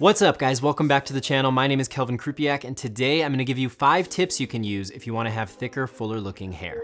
What's up guys, welcome back to the channel. My name is Kelvin Krupiak and today I'm gonna give you 5 tips you can use if you wanna have thicker, fuller looking hair.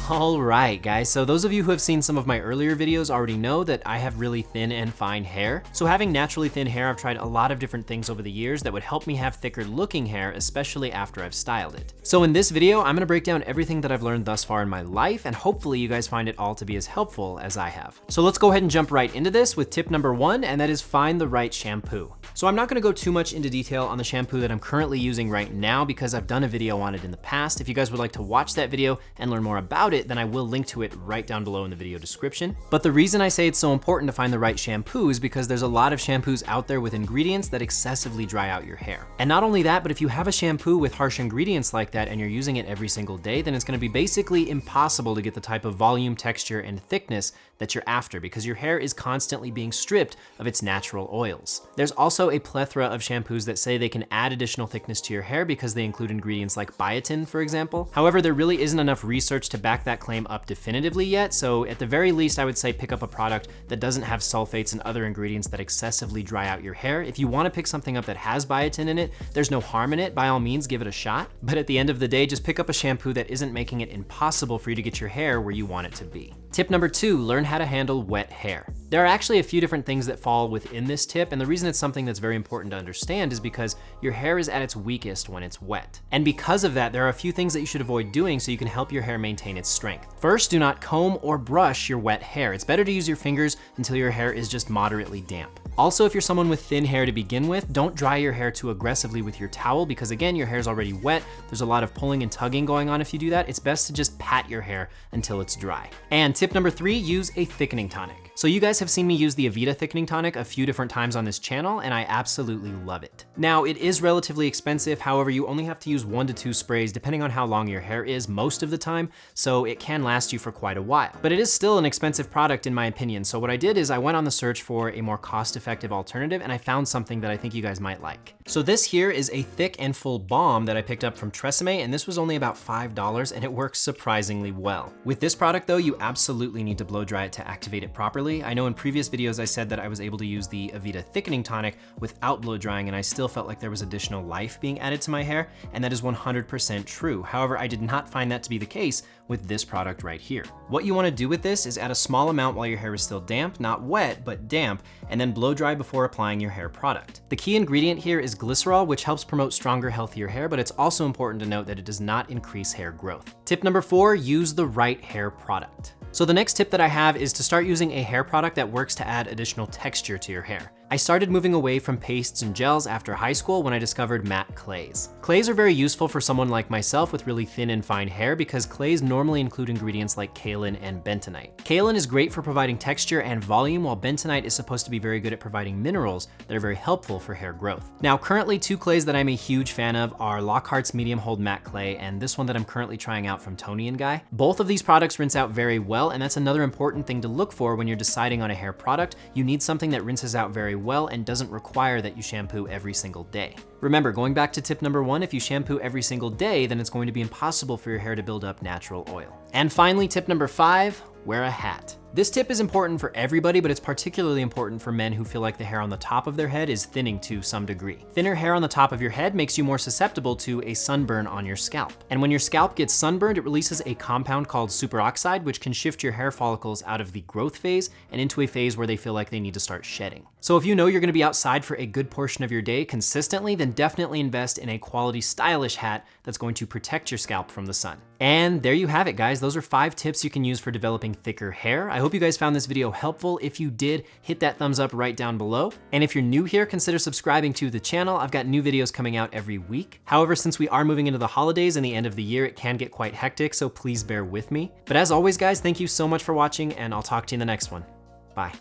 All right, guys, so those of you who have seen some of my earlier videos already know that I have really thin and fine hair. So having naturally thin hair, I've tried a lot of different things over the years that would help me have thicker looking hair, especially after I've styled it. So in this video, I'm gonna break down everything that I've learned thus far in my life, and hopefully you guys find it all to be as helpful as I have. So let's go ahead and jump right into this with tip number 1, and that is find the right shampoo. So I'm not gonna go too much into detail on the shampoo that I'm currently using right now because I've done a video on it in the past. If you guys would like to watch that video and learn more about it, then I will link to it right down below in the video description. But the reason I say it's so important to find the right shampoo is because there's a lot of shampoos out there with ingredients that excessively dry out your hair. And not only that, but if you have a shampoo with harsh ingredients like that and you're using it every single day, then it's gonna be basically impossible to get the type of volume, texture, and thickness that you're after because your hair is constantly being stripped of its natural oils. There's also a plethora of shampoos that say they can add additional thickness to your hair because they include ingredients like biotin, for example. However, there really isn't enough research to back that claim up definitively yet, so at the very least, I would say pick up a product that doesn't have sulfates and other ingredients that excessively dry out your hair. If you wanna pick something up that has biotin in it, there's no harm in it, by all means, give it a shot. But at the end of the day, just pick up a shampoo that isn't making it impossible for you to get your hair where you want it to be. Tip number 2, learn how to handle wet hair. There are actually a few different things that fall within this tip, and the reason it's something that's very important to understand is because your hair is at its weakest when it's wet. And because of that, there are a few things that you should avoid doing so you can help your hair maintain its strength. First, do not comb or brush your wet hair. It's better to use your fingers until your hair is just moderately damp. Also, if you're someone with thin hair to begin with, don't dry your hair too aggressively with your towel because again, your hair's already wet. There's a lot of pulling and tugging going on if you do that. It's best to just pat your hair until it's dry. And tip number 3, use a thickening tonic. So you guys have seen me use the A Thickening Tonic a few different times on this channel, and I absolutely love it. Now, it is relatively expensive. However, you only have to use 1 to 2 sprays depending on how long your hair is most of the time, so it can last you for quite a while. But it is still an expensive product in my opinion, so what I did is I went on the search for a more cost-effective alternative, and I found something that I think you guys might like. So this here is a thick and full balm that I picked up from Tresemme, and this was only about $5, and it works surprisingly well. With this product though, you absolutely need to blow dry it to activate it properly. I know in previous videos I said that I was able to use the A Thickening Tonic without blow drying, and I still felt like there was additional life being added to my hair, and that is 100% true. However, I did not find that to be the case with this product right here. What you wanna do with this is add a small amount while your hair is still damp, not wet, but damp, and then blow dry before applying your hair product. The key ingredient here is glycerol, which helps promote stronger, healthier hair, but it's also important to note that it does not increase hair growth. Tip number 4, use the right hair product. So the next tip that I have is to start using a hair product that works to add additional texture to your hair. I started moving away from pastes and gels after high school when I discovered matte clays. Clays are very useful for someone like myself with really thin and fine hair because clays normally include ingredients like kaolin and bentonite. Kaolin is great for providing texture and volume, while bentonite is supposed to be very good at providing minerals that are very helpful for hair growth. Now, currently 2 clays that I'm a huge fan of are Lockhart's Medium Hold Matte Clay and this one that I'm currently trying out from Tony & Guy. Both of these products rinse out very well, and that's another important thing to look for when you're deciding on a hair product. You need something that rinses out very well and doesn't require that you shampoo every single day. Remember, going back to tip number 1, if you shampoo every single day, then it's going to be impossible for your hair to build up natural oil. And finally, tip number 5, wear a hat. This tip is important for everybody, but it's particularly important for men who feel like the hair on the top of their head is thinning to some degree. Thinner hair on the top of your head makes you more susceptible to a sunburn on your scalp. And when your scalp gets sunburned, it releases a compound called superoxide, which can shift your hair follicles out of the growth phase and into a phase where they feel like they need to start shedding. So if you know you're gonna be outside for a good portion of your day consistently, then definitely invest in a quality, stylish hat that's going to protect your scalp from the sun. And there you have it, guys. Those are 5 tips you can use for developing thicker hair. I hope you guys found this video helpful. If you did, hit that thumbs up right down below. And if you're new here, consider subscribing to the channel. I've got new videos coming out every week. However, since we are moving into the holidays and the end of the year, it can get quite hectic, so please bear with me. But as always, guys, thank you so much for watching, and I'll talk to you in the next one. Bye.